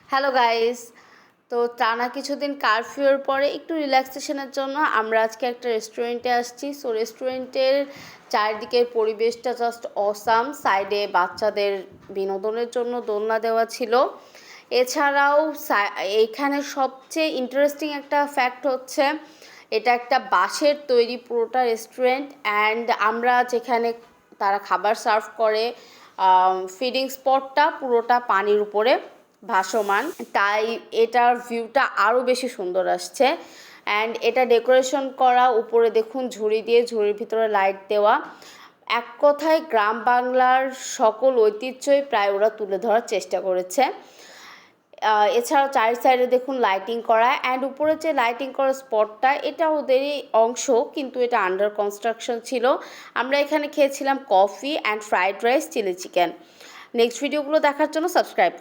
Hello guys. তো টানা কিছুদিন কারফিউর পরে একটু রিল্যাক্সেশনের জন্য আমরা আজকে একটা রেস্টুরেন্টে আসছি। সো রেস্টুরেন্টের চারিদিকের পরিবেশটা জাস্ট অসাম। সাইডে বাচ্চাদের বিনোদনের জন্য দোলনা দেওয়া ছিল। এছাড়াও এইখানে সবচেয়ে ইন্টারেস্টিং একটা ফ্যাক্ট হচ্ছে এটা একটা বাঁশের তৈরি পুরোটা রেস্টুরেন্ট। অ্যান্ড আমরা যেখানে তারা খাবার সার্ভ করে ফিডিং স্পটটা পুরোটা পানির উপরে ভাসমান, তাই এটার ভিউটা আরও বেশি সুন্দর আসছে। অ্যান্ড এটা ডেকোরেশন করা, উপরে দেখুন ঝুড়ি দিয়ে, ঝুড়ির ভিতরে লাইট দেওয়া। এক কথায় গ্রাম বাংলার সকল ঐতিহ্যই প্রায় ওরা তুলে ধরার চেষ্টা করেছে। এছাড়াও চারি সাইডে দেখুন লাইটিং করা, অ্যান্ড উপরে যে লাইটিং করা স্পটটা এটা ওদেরই অংশ, কিন্তু এটা আন্ডার কনস্ট্রাকশন ছিল। আমরা এখানে খেয়েছিলাম coffee and fried rice, chilli chicken. Next ভিডিওগুলো দেখার জন্য সাবস্ক্রাইব